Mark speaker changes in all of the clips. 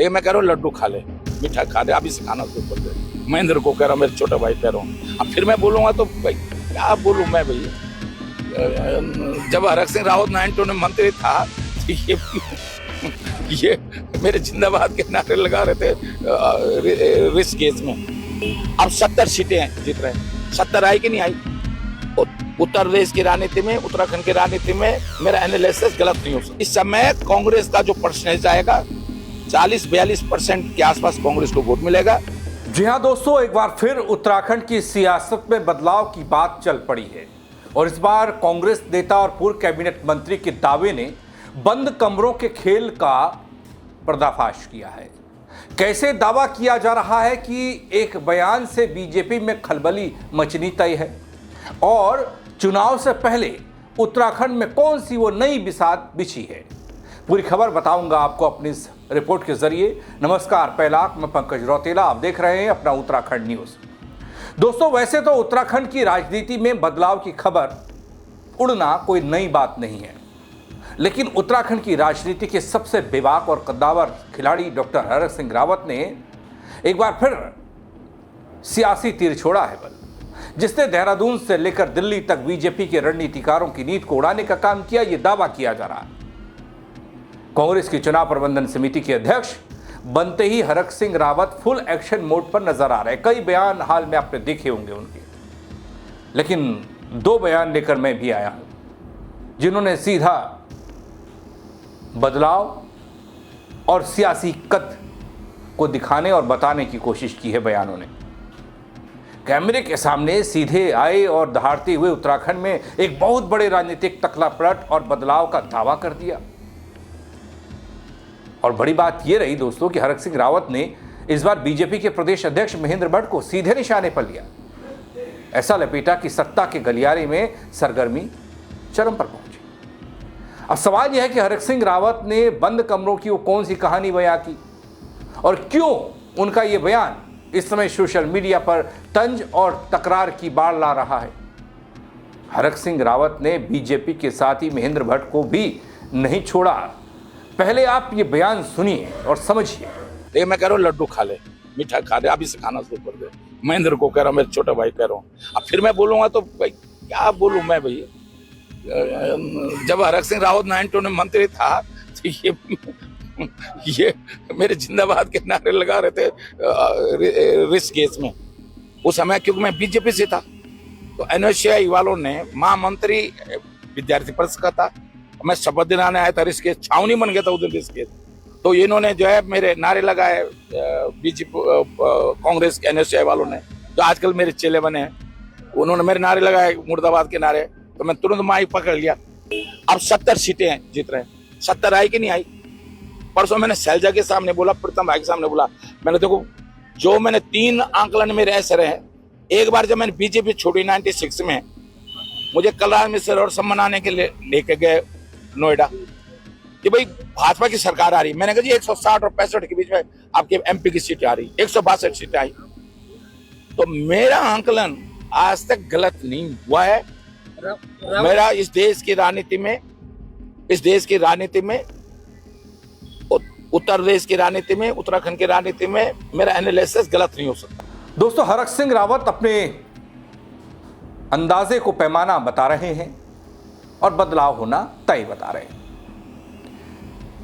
Speaker 1: लेकिन मैं कह रहा हूँ लड्डू खा ले, मीठा खा ले, अभी से खाना शुरू कर दे। महेंद्र को कह रहा हूँ, मेरे छोटे भाई कह रहा हूँ। अब फिर मैं बोलूंगा तो भाई क्या बोलूँ मैं भाई। जब हरक सिंह रावत 92 में मंत्री था ये मेरे जिंदाबाद के नारे लगा रहे थे रिस्क केस में। अब 70 सीटें जीत रहे हैं। 70 आई कि नहीं आई? उत्तर प्रदेश की राजनीति में, उत्तराखंड की राजनीति में मेरा एनालिसिस गलत नहीं हो सकता। इस समय कांग्रेस का जो परसेंटेज आएगा 40-42% के आसपास कांग्रेस को वोट मिलेगा।
Speaker 2: जी हां दोस्तों, एक बार फिर उत्तराखंड की सियासत में बदलाव की बात चल पड़ी है और इस बार कांग्रेस नेता और पूर्व कैबिनेट मंत्री के दावे ने बंद कमरों के खेल का पर्दाफाश किया है। कैसे दावा किया जा रहा है कि एक बयान से बीजेपी में खलबली मचनी तय है और चुनाव से पहले उत्तराखंड में कौन सी वो नई बिसात बिछी है, पूरी खबर बताऊंगा आपको अपनी इस रिपोर्ट के जरिए। नमस्कार, पहला मैं पंकज रौतेला, आप देख रहे हैं अपना उत्तराखंड न्यूज। दोस्तों, वैसे तो उत्तराखंड की राजनीति में बदलाव की खबर उड़ना कोई नई बात नहीं है, लेकिन उत्तराखंड की राजनीति के सबसे बेबाक और कद्दावर खिलाड़ी डॉक्टर हरक सिंह रावत ने एक बार फिर सियासी तीर छोड़ा है बल, जिसने देहरादून से लेकर दिल्ली तक बीजेपी के रणनीतिकारों की नींद को उड़ाने का काम किया, यह दावा किया जा रहा है। कांग्रेस की चुनाव प्रबंधन समिति के अध्यक्ष बनते ही Harak Singh Rawat full action mode पर नजर आ रहे हैं। कई बयान हाल में आपने देखे होंगे उनके, लेकिन 2 बयान लेकर मैं भी आया हूं जिन्होंने सीधा बदलाव और सियासी कद को दिखाने और बताने की कोशिश की है। बयानों ने कैमरे के सामने सीधे आए और दहाड़ते हुए उत्तराखंड में एक बहुत बड़े राजनीतिक तकलापलट और बदलाव का दावा कर दिया। और बड़ी बात यह रही दोस्तों कि हरक सिंह रावत ने इस बार बीजेपी के प्रदेश अध्यक्ष महेंद्र भट्ट को सीधे निशाने पर लिया। ऐसा लपेटा कि सत्ता के गलियारे में सरगर्मी चरम पर पहुंची। अब सवाल यह है कि हरक सिंह रावत ने बंद कमरों की वो कौन सी कहानी बयां की और क्यों उनका यह बयान इस समय सोशल मीडिया पर तंज और तकरार की बाढ़ ला रहा है। हरक सिंह रावत ने बीजेपी के साथ ही महेंद्र भट्ट को भी नहीं छोड़ा। पहले आप ये बयान सुनिए और समझिए।
Speaker 1: लेकिन मैं कह रहा हूँ लड्डू खा ले, मीठा खा ले, अभी से खाना शुरू कर दे। महेंद्र को कह रहा हूँ, मेरे छोटे भाई कह रहा हूँ। अब फिर मैं बोलूंगा तो भाई क्या बोलूं मैं भाई। जब हरक सिंह रावत 92 में मंत्री था तो ये मेरे जिंदाबाद के नारे लगा रहे थे रिस्क केस में। उस समय क्योंकि मैं बीजेपी से था तो एनएसयूआई वालों ने महामंत्री विद्यार्थी परिषद का था, मैं शपथ दिलाने आया था, रिस्क केस छावनी बन गया था उधर रिस्क केस। तो इन्होंने जो है मेरे नारे लगाए बीजेपी कांग्रेस के एनएसयूआई वालों ने, जो आजकल मेरे चेले बने हैं, उन्होंने मेरे नारे लगाए मुर्दाबाद के नारे। तो मैं तुरंत माइक पकड़ लिया। अब 70 सीटें जीत रहे हैं। 70 आई कि नहीं आई? परसों मैंने शैलजा के सामने बोला, प्रीतम भाई के सामने बोला, मैंने देखो जो मैंने 3 आंकलन मेरे ऐसे रहे। एक बार जब मैंने बीजेपी छोड़ी 96 में, मुझे कलराज मिश्र और सम्मानाने के लिए लेके गए नोएडा कि भाई भाजपा की सरकार आ रही। मैंने कहा जी 160 और 65 के बीच में आपके एमपी की सीटें आ रही, 162 सीटें आई। तो मेरा आंकलन आज तक गलत नहीं हुआ है। मेरा इस देश की राजनीति में उत्तर प्रदेश की राजनीति में, उत्तराखंड की राजनीति में मेरा एनालिसिस गलत नहीं हो सकता।
Speaker 2: दोस्तों, हरक सिंह रावत अपने अंदाजे को पैमाना बता रहे हैं और बदलाव होना तय बता रहे हैं।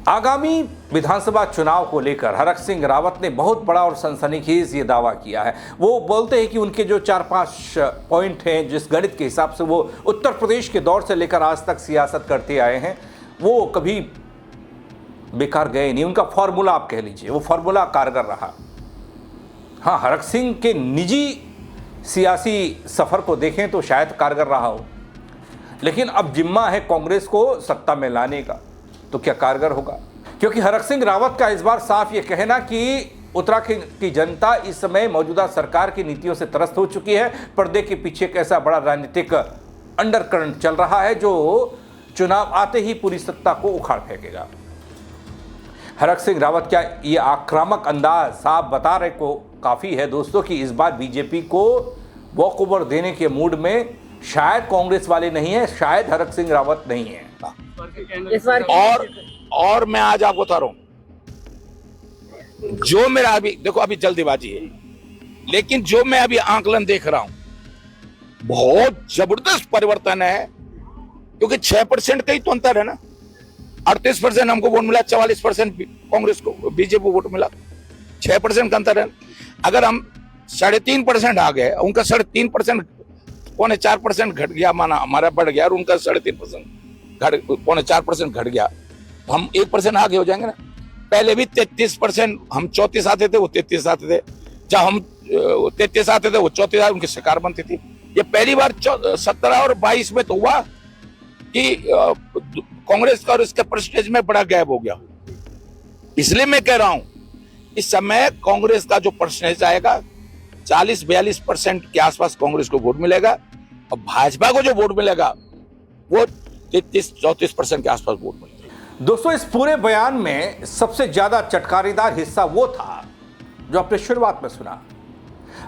Speaker 2: आगामी विधानसभा चुनाव को लेकर हरक सिंह रावत ने बहुत बड़ा और सनसनीखेज ये दावा किया है। वो बोलते हैं कि उनके जो 4-5 पॉइंट हैं, जिस गणित के हिसाब से वो उत्तर प्रदेश के दौर से लेकर आज तक सियासत करते आए हैं, वो कभी बेकार गए नहीं। उनका फॉर्मूला आप कह लीजिए, वो फॉर्मूला कारगर रहा। हाँ, हरक सिंह के निजी सियासी सफर को देखें तो शायद कारगर रहा हो, लेकिन अब जिम्मा है कांग्रेस को सत्ता में लाने का, तो क्या कारगर होगा? क्योंकि हरक सिंह रावत का इस बार साफ ये कहना कि उत्तराखंड की जनता इस समय मौजूदा सरकार की नीतियों से त्रस्त हो चुकी है। पर्दे के पीछे एक ऐसा बड़ा राजनीतिक अंडरकरंट चल रहा है जो चुनाव आते ही पूरी सत्ता को उखाड़ फेंकेगा। हरक सिंह रावत क्या ये आक्रामक अंदाज साफ बता रहे को काफ़ी है दोस्तों कि इस बार बीजेपी को वॉक ओवर देने के मूड में शायद कांग्रेस वाले नहीं है, शायद हरक सिंह रावत नहीं है।
Speaker 1: इस बार और मैं आज आपको बता रहा हूं, जो मेरा अभी देखो, अभी जल्दीबाजी है, लेकिन जो मैं अभी आंकलन देख रहा हूं, बहुत जबरदस्त परिवर्तन है। क्योंकि 6% का ही तो अंतर है ना। 38% हमको वोट मिला, 44% कांग्रेस को, बीजेपी को वोट मिला। 6% का अंतर है। अगर हम 3.5% आ गए, उनका 3.5%, 3.25% घट गया, माना हमारा बढ़ गया और उनका 3.5% 3.25% घट गया, तो हम 1% आगे हो जाएंगे ना। पहले भी 33% हम 34 आते थे, वो 33 आते थे। जब हम 33 आते थे, वो 34 आते, उनकी सरकार बनती थी। ये पहली बार 17 और 22 में तो हुआ कि कांग्रेस का और इसके परसेंटेज में बड़ा गैप हो गया। इसलिए मैं कह रहा हूं, इस समय कांग्रेस का जो परसेंटेज आएगा 40-42% के आसपास कांग्रेस को वोट मिलेगा, और भाजपा को जो वोट मिलेगा वो 33-34% के आसपास वोट मिलेगा।
Speaker 2: दोस्तों, इस पूरे बयान में सबसे ज्यादा चटकारेदार हिस्सा वो था जो आपने शुरुआत में सुना।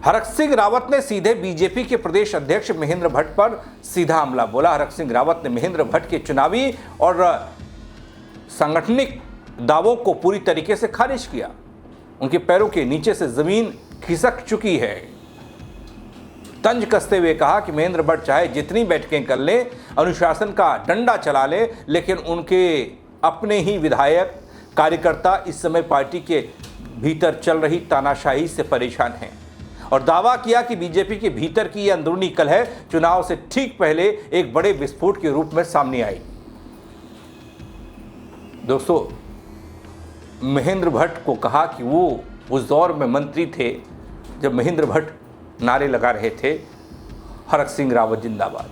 Speaker 2: हरक सिंह रावत ने सीधे बीजेपी के प्रदेश अध्यक्ष महेंद्र भट्ट पर सीधा हमला बोला। हरक सिंह रावत ने महेंद्र भट्ट के चुनावी और सांगठनिक दावों को पूरी तरीके से खारिज किया। उनके पैरों के नीचे से जमीन खिसक चुकी है। तंज कसते हुए कहा कि महेंद्र भट्ट चाहे जितनी बैठकें कर ले, अनुशासन का डंडा चला ले, लेकिन उनके अपने ही विधायक कार्यकर्ता इस समय पार्टी के भीतर चल रही तानाशाही से परेशान हैं। और दावा किया कि बीजेपी के भीतर की यह अंदरूनी कलह चुनाव से ठीक पहले एक बड़े विस्फोट के रूप में सामने आई। दोस्तों, महेंद्र भट्ट को कहा कि वो उस दौर में मंत्री थे जब महेंद्र भट्ट नारे लगा रहे थे, हरक सिंह रावत जिंदाबाद।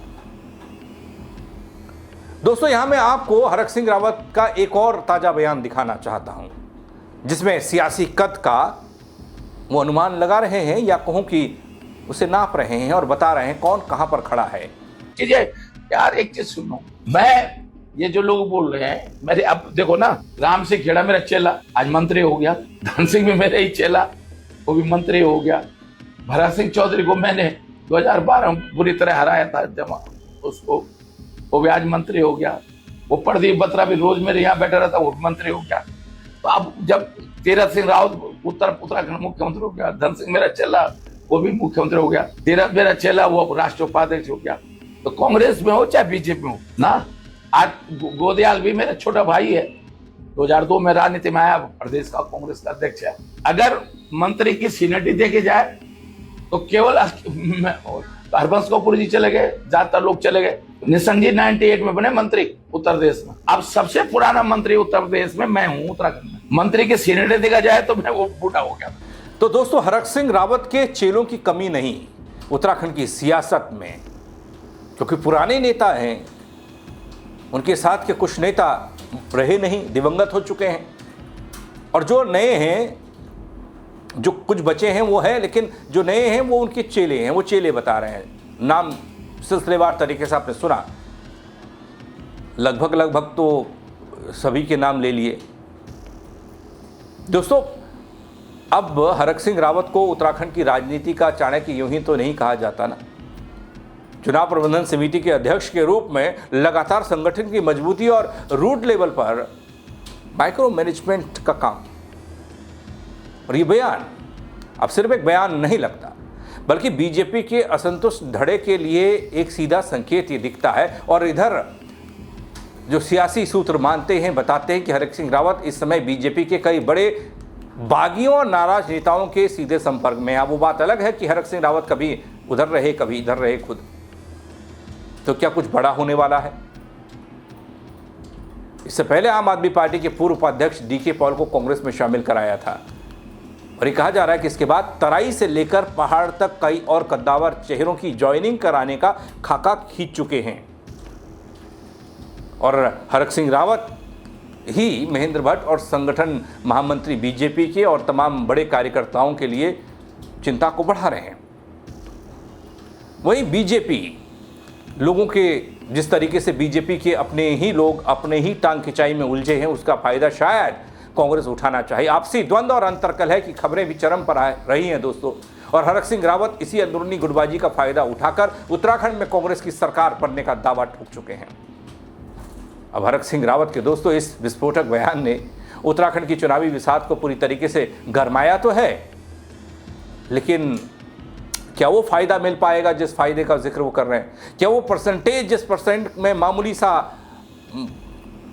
Speaker 2: दोस्तों, यहां मैं आपको हरक सिंह रावत का एक और ताजा बयान दिखाना चाहता हूं, जिसमें सियासी कद का वो अनुमान लगा रहे हैं, या कहूं कि उसे नाप रहे हैं और बता रहे हैं कौन कहां पर खड़ा है।
Speaker 1: यार एक चीज सुनो, मैं ये जो लोग बोल रहे हैं, मेरे अब देखो ना, राम सिंह खेड़ा मेरा चेला आज मंत्री हो गया, धन सिंह भी मेरा ही चेला, वो भी मंत्री हो गया। भरत सिंह चौधरी को मैंने 2012 में बुरी तरह हराया था, जमा उसको, वो भी आज मंत्री हो गया। वो प्रदीप बत्रा भी रोज मेरे यहाँ बैठा रहता, वो मंत्री हो गया। तो अब जब तीरथ सिंह रावत उत्तराखंड मुख्यमंत्री हो गया, धन सिंह मेरा चेला वो भी मुख्यमंत्री हो गया, तीरथ मेरा चेला वो राष्ट्रीय उपाध्यक्ष हो गया। तो कांग्रेस में हो चाहे बीजेपी में हो ना, आज गोदयाल भी मेरा छोटा भाई है, 2002 में राजनीति में आया, प्रदेश का कांग्रेस का अध्यक्ष है। अगर मंत्री की सीनियरिटी देखी जाए तो केवल हरबंस कपूर जी चले गए, ज्यादातर लोग चले गए। निशंक जी 98 में बने मंत्री उत्तर प्रदेश में। अब सबसे पुराना मंत्री उत्तर प्रदेश में मैं हूं, उत्तराखंड में। मंत्री की सीनियरिटी देखा जाए तो मैं वो बूढ़ा हो गया।
Speaker 2: तो दोस्तों, हरक सिंह रावत के चेलों की कमी नहीं उत्तराखंड की सियासत में, क्योंकि पुराने नेता हैं, उनके साथ के कुछ नेता रहे नहीं, दिवंगत हो चुके हैं, और जो नए हैं, जो कुछ बचे हैं वो है, लेकिन जो नए हैं वो उनके चेले हैं। वो चेले बता रहे हैं, नाम सिलसिलेवार तरीके से आपने सुना, लगभग तो सभी के नाम ले लिए। दोस्तों, अब हरक सिंह रावत को उत्तराखंड की राजनीति का चाणक्य यूं ही तो नहीं कहा जाता ना। चुनाव प्रबंधन समिति के अध्यक्ष के रूप में लगातार संगठन की मजबूती और रूट लेवल पर माइक्रो मैनेजमेंट का काम। और ये बयान अब सिर्फ एक बयान नहीं लगता, बल्कि बीजेपी के असंतुष्ट धड़े के लिए एक सीधा संकेत ये दिखता है। और इधर जो सियासी सूत्र मानते हैं, बताते हैं कि हरक सिंह रावत इस समय बीजेपी के कई बड़े बागियों और नाराज नेताओं के सीधे संपर्क में है। वो बात अलग है कि हरक सिंह रावत कभी उधर रहे, कभी इधर रहे खुद। तो क्या कुछ बड़ा होने वाला है? इससे पहले आम आदमी पार्टी के पूर्व उपाध्यक्ष डीके पॉल को कांग्रेस में शामिल कराया था, और ये कहा जा रहा है कि इसके बाद तराई से लेकर पहाड़ तक कई और कद्दावर चेहरों की ज्वाइनिंग कराने का खाका खींच चुके हैं। और हरक सिंह रावत ही महेंद्र भट्ट और संगठन महामंत्री बीजेपी के और तमाम बड़े कार्यकर्ताओं के लिए चिंता को बढ़ा रहे हैं। वहीं बीजेपी लोगों के, जिस तरीके से बीजेपी के अपने ही लोग अपने ही टांग खिंचाई में उलझे हैं, उसका फायदा शायद कांग्रेस उठाना चाहिए। आपसी द्वंद्व और अंतर्कलह की खबरें भी चरम पर आ रही हैं दोस्तों, और हरक सिंह रावत इसी अंदरूनी गुटबाजी का फायदा उठाकर उत्तराखंड में कांग्रेस की सरकार बनने का दावा ठोक चुके हैं। अब हरक सिंह रावत के दोस्तों इस विस्फोटक बयान ने उत्तराखंड की चुनावी विसात को पूरी तरीके से गरमाया तो है, लेकिन क्या वो फायदा मिल पाएगा जिस फायदे का जिक्र वो कर रहे हैं? क्या वो परसेंटेज जिस परसेंट में मामूली सा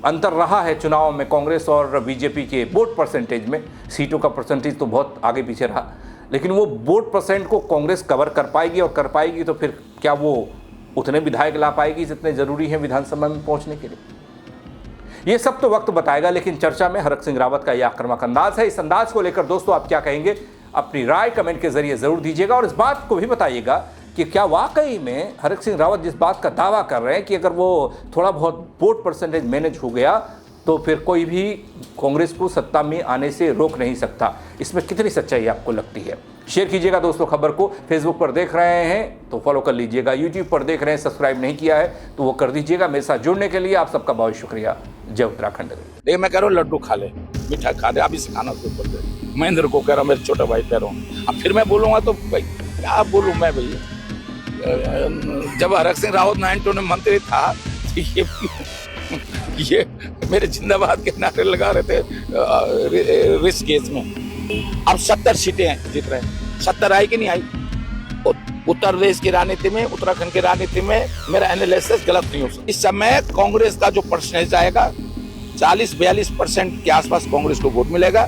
Speaker 2: अंतर रहा है चुनाव में कांग्रेस और बीजेपी के वोट परसेंटेज में, सीटों का परसेंटेज तो बहुत आगे पीछे रहा, लेकिन वो वोट परसेंट को कांग्रेस कवर कर पाएगी, और कर पाएगी तो फिर क्या वो उतने विधायक ला पाएगी जितने जरूरी हैं विधानसभा में पहुंचने के लिए? ये सब तो वक्त बताएगा, लेकिन चर्चा में हरक सिंह रावत का यह आक्रामक अंदाज है। इस अंदाज को लेकर दोस्तों आप क्या कहेंगे? अपनी राय कमेंट के जरिए जरूर दीजिएगा, और इस बात को भी बताइएगा कि क्या वाकई में हरक सिंह रावत जिस बात का दावा कर रहे हैं कि अगर वो थोड़ा बहुत वोट परसेंटेज मैनेज हो गया तो फिर कोई भी कांग्रेस को सत्ता में आने से रोक नहीं सकता, इसमें कितनी सच्चाई आपको लगती है? शेयर कीजिएगा दोस्तों खबर को। फेसबुक पर देख रहे हैं तो फॉलो कर लीजिएगा, यूट्यूब पर देख रहे हैं सब्सक्राइब नहीं किया है तो वो कर दीजिएगा। मेरे साथ जुड़ने के लिए आप सबका बहुत शुक्रिया। जय उत्तराखंड।
Speaker 1: देखिए मैं कह रहा हूँ लड्डू खा ले, मीठा खा ले, अभी से खाना शुरू कर दे। महेंद्र को कह रहा हूँ, मेरे छोटे भाई कह रहा हूँ। अब फिर मैं बोलूँगा तो भाई क्या बोलूँ मैं भैया। जब हरक सिंह रावत 92 में मंत्री था ये मेरे जिंदाबाद के नारे लगा रहे थे रिस्क केस में। अब 70 सीटें जीत रहे हैं। 70 आई कि नहीं आई? उत्तर प्रदेश की राजनीति में, उत्तराखंड की राजनीति में मेरा एनालिसिस गलत नहीं हो सकता। इस समय कांग्रेस का जो परसेंटेज आएगा 40-42% के आसपास कांग्रेस को वोट मिलेगा।